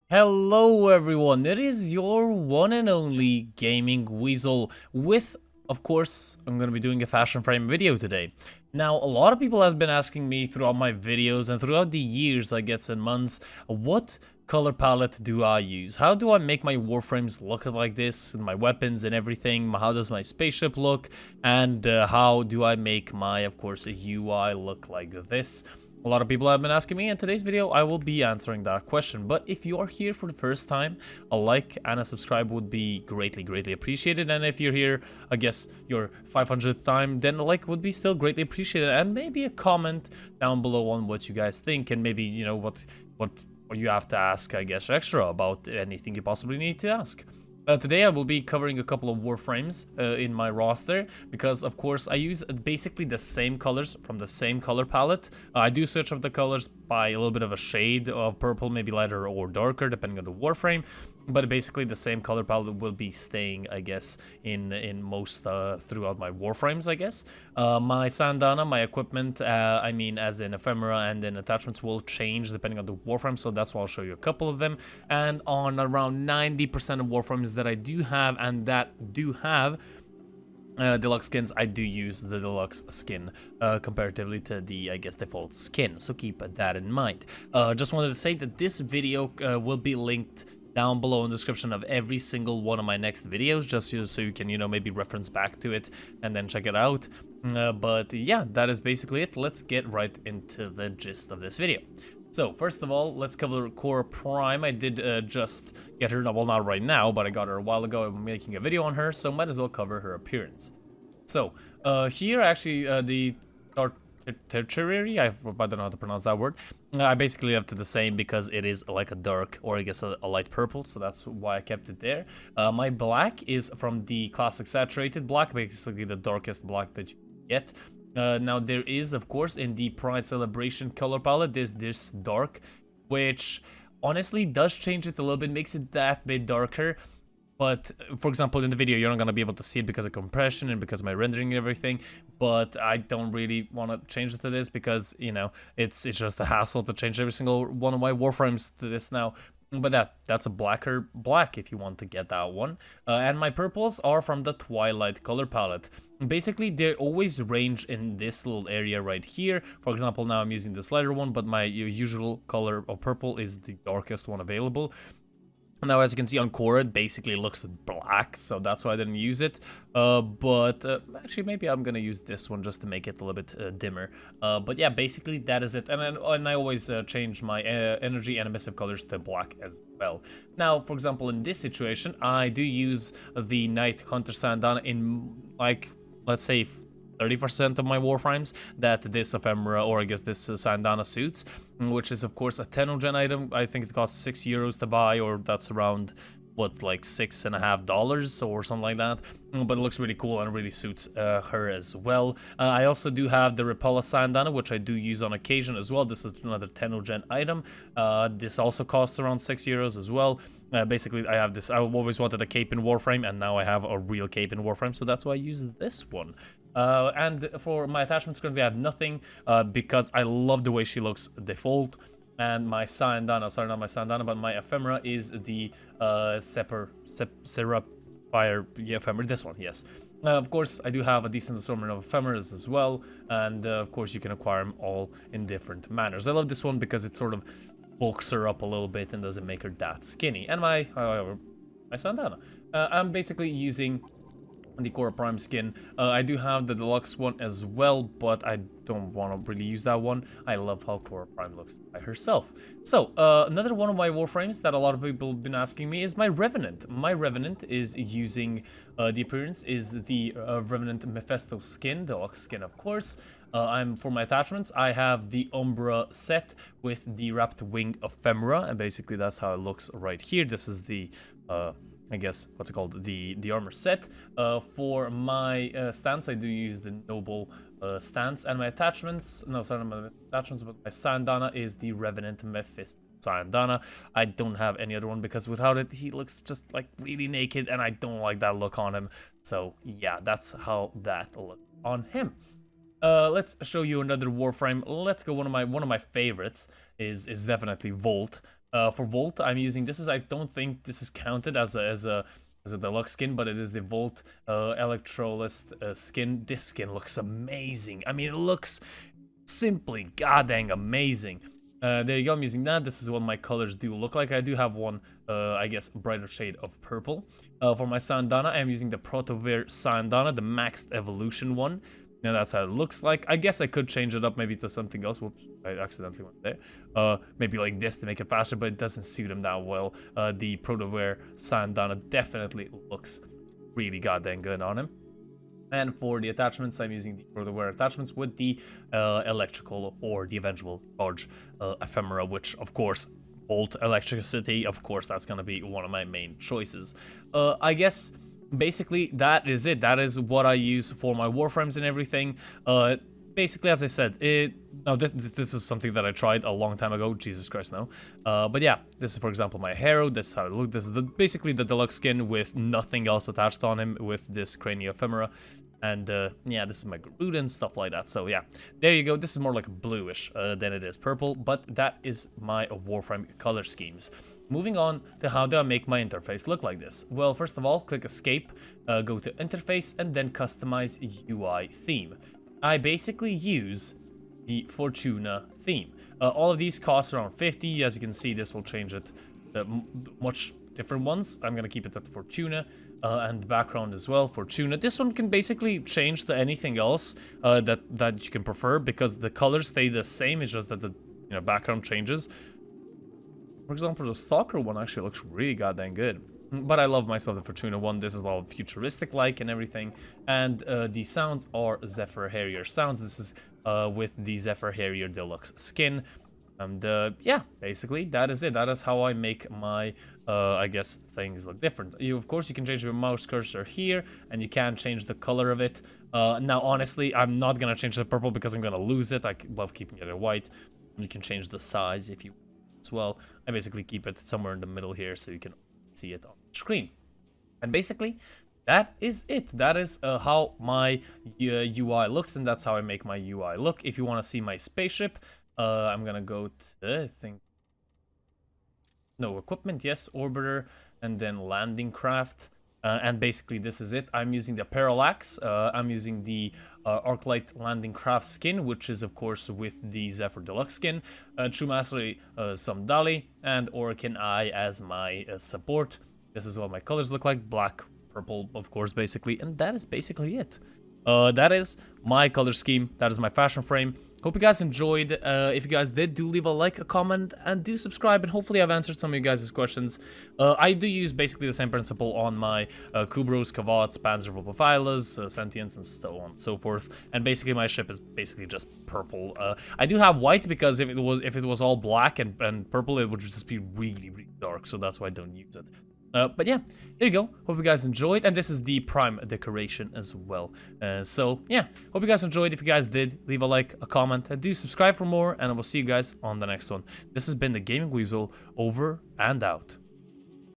Hello everyone, it is your one and only Gaming Weasel with, of course, I'm going to be doing a fashion frame video today. Now, a lot of people have been asking me throughout my videos and throughout the years, I guess, and months, what color palette do I use? How do I make my Warframes look like this, and my weapons and everything? How does my spaceship look? And how do I make my, of course, UI look like this? A lot of people have been asking me, and in today's video I will be answering that question. But if you are here for the first time, a like and a subscribe would be greatly appreciated. And if you're here, I guess, your 500th time, then a like would be still greatly appreciated. And maybe a comment down below on what you guys think, and maybe, you know, what you have to ask, I guess, extra about anything you possibly need to ask. Today I will be covering a couple of Warframes in my roster because, of course, I use basically the same colors from the same color palette. I do switch up the colors by a little bit of a shade of purple, maybe lighter or darker, depending on the Warframe. But basically the same color palette will be staying, I guess, in most throughout my Warframes, I guess. My syandana, my equipment, I mean, as in ephemera and in attachments, will change depending on the Warframe, so that's why I'll show you a couple of them. And on around 90% of Warframes that I do have and that do have deluxe skins, I do use the deluxe skin comparatively to the, I guess, default skin, so keep that in mind. Just wanted to say that this video will be linked down below in the description of every single one of my next videos, just so you can, you know, maybe reference back to it and then check it out. But yeah, that is basically it. Let's get right into the gist of this video. So first of all, let's cover Core Prime. I did just get her, well, not right now, but I got her a while ago. I'm making a video on her, so might as well cover her appearance. So here actually the tertiary, I don't know how to pronounce that word. I basically left it the same because it is like a dark, or I guess a light purple, so that's why I kept it there. My black is from the classic saturated black, basically the darkest black that you get. Now there is, of course, in the Pride Celebration color palette, this dark, which honestly does change it a little bit, makes it that bit darker. But, for example, in the video, you're not going to be able to see it because of compression and because of my rendering and everything. But I don't really want to change it to this because, you know, it's just a hassle to change every single one of my Warframes to this now. But that's a blacker black if you want to get that one. And my purples are from the Twilight color palette. Basically, they always range in this little area right here. For example, now I'm using this lighter one, but my usual color of purple is the darkest one available. Now, as you can see on Core, it basically looks black, so that's why I didn't use it. Actually, maybe I'm gonna use this one just to make it a little bit dimmer. But yeah, basically that is it. And I always change my energy and emissive colors to black as well. Now, for example, in this situation, I do use the Night Hunter Syandana in, like, let's say 30% of my Warframes that this ephemera, or I guess this Syandana suits, which is of course a 10 gen item. I think it costs €6 to buy, or that's around, what, like $6.50 or something like that. But it looks really cool and really suits her as well. I also do have the Repella Syandana, which I do use on occasion as well. This is another 10 gen item. This also costs around €6 as well. Basically, I have this. I always wanted a cape in Warframe, and now I have a real cape in Warframe, so that's why I use this one. And for my attachments, currently I have nothing because I love the way she looks default. And my Syandana, sorry, not my Syandana, but my ephemera is the Serapire ephemera, this one, yes. Of course, I do have a decent assortment of ephemeras as well, and of course you can acquire them all in different manners. I love this one because it sort of bulks her up a little bit and doesn't make her that skinny. And my Syandana. I'm basically using the Core Prime skin. I do have the deluxe one as well, but I don't want to really use that one. I love how Core Prime looks by herself. So, another one of my Warframes that a lot of people have been asking me is my Revenant. My Revenant is using, the appearance is the Revenant Mephisto skin, deluxe skin, of course. For my attachments, I have the Umbra set with the Wrapped Wing Ephemera, and basically that's how it looks right here. This is the I guess, what's it called, the armor set. For my stance, I do use the noble stance, and my attachments, no, sorry, not my attachments, but my Syandana is the Revenant Mephisto Syandana. I don't have any other one because without it, he looks just like really naked, and I don't like that look on him. So yeah, that's how that looks on him. Let's show you another Warframe. Let's go. One of my favorites is definitely Volt. For Volt, I'm using this. I don't think this is counted as a deluxe skin, but it is the Volt Electrolyst skin. This skin looks amazing. I mean, it looks simply goddamn amazing. There you go, I'm using that. This is what my colors do look like. I do have one, I guess, brighter shade of purple. For my syandana, I'm using the Protowear syandana, the maxed evolution one. Now that's how it looks like. I guess I could change it up maybe to something else. Whoops, I accidentally went there. Maybe like this to make it faster, but it doesn't suit him that well. The Protowear syandana definitely looks really goddamn good on him. And for the attachments, I'm using the Protowear attachments with the electrical or the eventual charge ephemera, which of course, Bolt electricity, of course, that's going to be one of my main choices. I guess basically that is it. That is what I use for my Warframes and everything. Basically, as I said, this is something that I tried a long time ago. Jesus Christ, no. But yeah, this is, for example, my hero. This is how it looks. This is basically the deluxe skin with nothing else attached on him with this crania ephemera. And yeah, this is my Garuda and stuff like that. So yeah, there you go. This is more like bluish than it is purple. But that is my Warframe color schemes. Moving on to how do I make my interface look like this? Well, first of all, click escape, go to interface, and then customize UI theme. I basically use the Fortuna theme. All of these cost around 50. As you can see, this will change it much different ones. I'm gonna keep it at Fortuna and background as well. Fortuna. This one can basically change to anything else that you can prefer because the colors stay the same. It's just that the background changes. For example, the Stalker one actually looks really goddamn good. But I love myself the Fortuna one. This is all futuristic-like and everything. And the sounds are Zephyr Harrier sounds. This is with the Zephyr Harrier Deluxe skin. And yeah, basically, that is it. That is how I make my, I guess, things look different. Of course, you can change your mouse cursor here, and you can change the color of it. Now, honestly, I'm not going to change the purple because I'm going to lose it. I love keeping it in white. You can change the size if you want as well. I basically keep it somewhere in the middle here so you can see it on the screen. And basically, that is it. That is how my UI looks, and that's how I make my UI look. If you want to see my spaceship, I'm gonna go to, I think, no, equipment, yes, orbiter, and then landing craft. And basically this is it. I'm using the parallax. I'm using the Arclight landing craft skin, which is of course with the Zephyr Deluxe skin. True Mastery, some Dali, and Orakin Eye as my support. This is what my colors look like. Black, purple, of course, basically. And that is basically it. That is my color scheme. That is my fashion frame. Hope you guys enjoyed. If you guys did, do leave a like, a comment, and do subscribe, and hopefully I've answered some of you guys' questions. I do use basically the same principle on my Kubros, Kavats, Panzervopophilas, Sentients, and so on and so forth. And basically my ship is basically just purple. I do have white because if it was all black and purple, it would just be really, really dark, so that's why I don't use it. But yeah, there you go. Hope you guys enjoyed. And this is the prime decoration as well. So yeah, hope you guys enjoyed. If you guys did, leave a like, a comment, and do subscribe for more. And I will see you guys on the next one. This has been the Gaming Weasel, over and out.